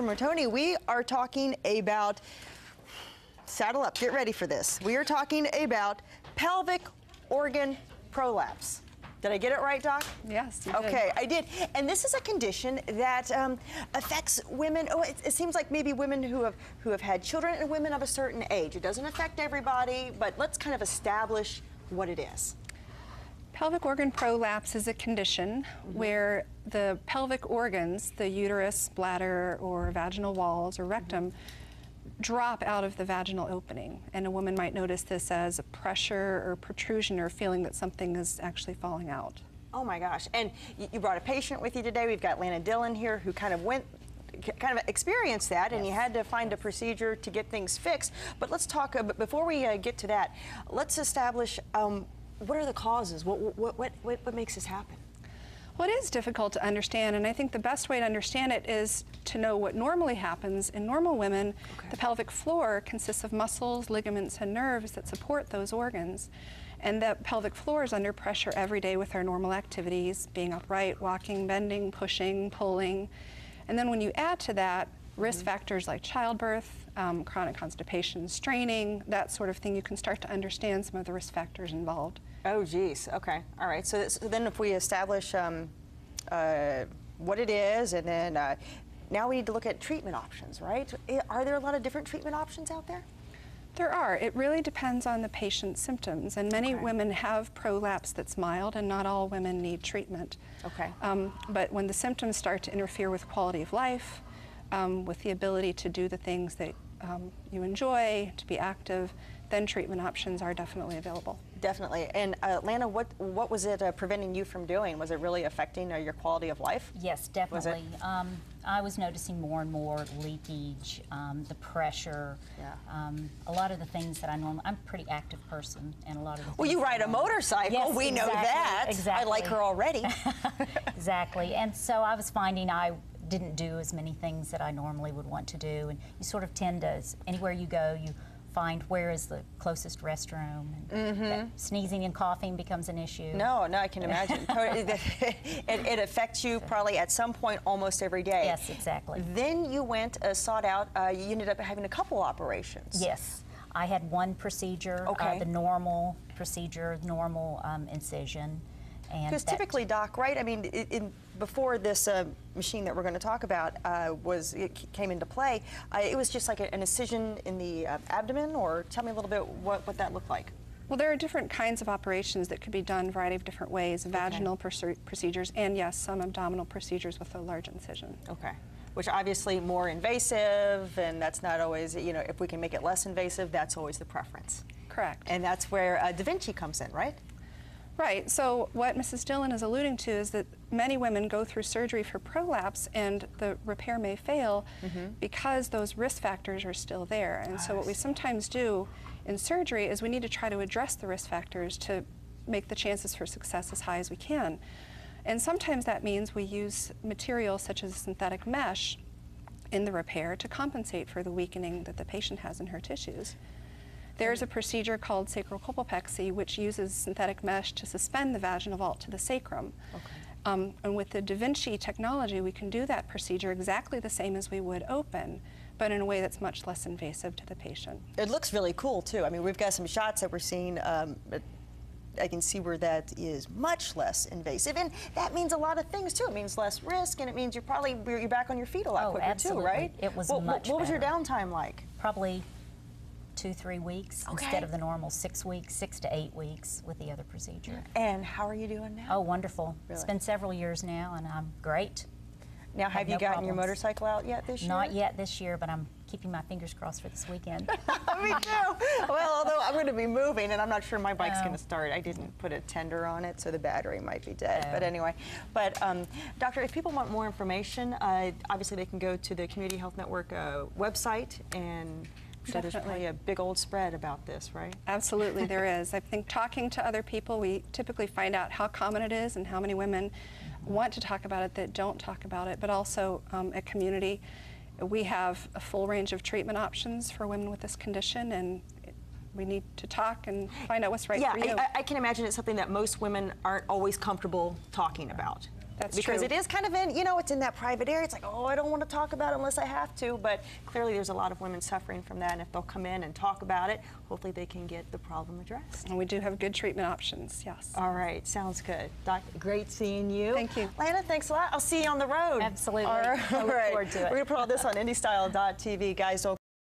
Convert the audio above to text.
Mutone, we are talking about, saddle up, get ready for this. We are talking about pelvic organ prolapse. Did I get it right, Doc? Yes, you did. Okay, I did. And this is a condition that affects women. Oh, it seems like maybe women who have had children and women of a certain age. It doesn't affect everybody, but let's kind of establish what it is. Pelvic organ prolapse is a condition where the pelvic organs, the uterus, bladder, or vaginal walls, or rectum, drop out of the vaginal opening. And a woman might notice this as a pressure or protrusion or feeling that something is actually falling out. Oh my gosh. And you brought a patient with you today. We've got Lana Dillion here who kind of experienced that, and you had to find a procedure to get things fixed. But let's talk, before we get to that, let's establish what are the causes? What makes this happen? Well, it is difficult to understand, and I think the best way to understand it is to know what normally happens. In normal women, the pelvic floor consists of muscles, ligaments, and nerves that support those organs. And that pelvic floor is under pressure every day with our normal activities, being upright, walking, bending, pushing, pulling. And then when you add to that risk factors like childbirth, chronic constipation, straining, that sort of thing, you can start to understand some of the risk factors involved. Oh, geez. Okay. All right. So then if we establish what it is, and then now we need to look at treatment options, right? Are there a lot of different treatment options out there? There are. It really depends on the patient's symptoms, and many women have prolapse that's mild, and not all women need treatment. Okay. But when the symptoms start to interfere with quality of life, with the ability to do the things that you enjoy, to be active, then treatment options are definitely available. Definitely. And Lana, what was it preventing you from doing? Was it really affecting your quality of life? Yes, definitely. I was noticing more and more leakage, the pressure, a lot of the things that I normally, I'm a pretty active person, and a lot of the Well, you ride a motorcycle, yes, we know that. Exactly. I like her already. Exactly. And so I was finding I didn't do as many things that I normally would want to do, and you sort of tend to, anywhere you go, you find where is the closest restroom, and sneezing and coughing becomes an issue. No, I can imagine. It affects you probably at some point almost every day. Yes, exactly. Then you went, sought out, you ended up having a couple operations. Yes. I had one procedure, the normal procedure, normal incision. Because typically, Doc, right? I mean, before this machine that we're going to talk about came into play, it was just like an incision in the abdomen, or tell me a little bit what that looked like. Well, there are different kinds of operations that could be done a variety of different ways, vaginal procedures, and yes, some abdominal procedures with a large incision. Okay. Which obviously more invasive, and that's not always, you know, if we can make it less invasive, that's always the preference. Correct. And that's where Da Vinci comes in, right? Right. So what Mrs. Dillion is alluding to is that many women go through surgery for prolapse, and the repair may fail because those risk factors are still there. And so what we sometimes do in surgery is we need to try to address the risk factors to make the chances for success as high as we can. And sometimes that means we use materials such as synthetic mesh in the repair to compensate for the weakening that the patient has in her tissues. There's a procedure called sacral colpopexy, which uses synthetic mesh to suspend the vaginal vault to the sacrum. And with the Da Vinci technology, we can do that procedure exactly the same as we would open, but in a way that's much less invasive to the patient. It looks really cool, too. I mean, we've got some shots that we're seeing. I can see where that is much less invasive, and that means a lot of things too. It means less risk, and it means you're back on your feet a lot quicker absolutely. too, right? It was much better. What was your downtime like? Probably 2-3 weeks instead of the normal 6 weeks, 6 to 8 weeks with the other procedure. And how are you doing now? Oh, wonderful. Really? It's been several years now, and I'm great. Now, have you gotten your motorcycle out yet this year? Not yet this year, but I'm keeping my fingers crossed for this weekend. Me too. Well, although I'm going to be moving, and I'm not sure my bike's going to start. I didn't put a tender on it, so the battery might be dead. But anyway, Doctor, if people want more information, obviously they can go to the Community Health Network website, and so there's probably a big old spread about this, right? Absolutely, there is. I think talking to other people, we typically find out how common it is and how many women want to talk about it that don't talk about it, but also at Community, we have a full range of treatment options for women with this condition, and we need to talk and find out what's right for you. I can imagine it's something that most women aren't always comfortable talking about. That's because true. it is kind of in, you know, it's in that private area. It's like, oh, I don't want to talk about it unless I have to. But clearly there's a lot of women suffering from that. And if they'll come in and talk about it, hopefully they can get the problem addressed. And we do have good treatment options, yes. All right, sounds good. Doc, great seeing you. Thank you. Lana, thanks a lot. I'll see you on the road. Absolutely. All right. I look forward to it. We're going to put all this on IndyStyle.tv. Guys, don't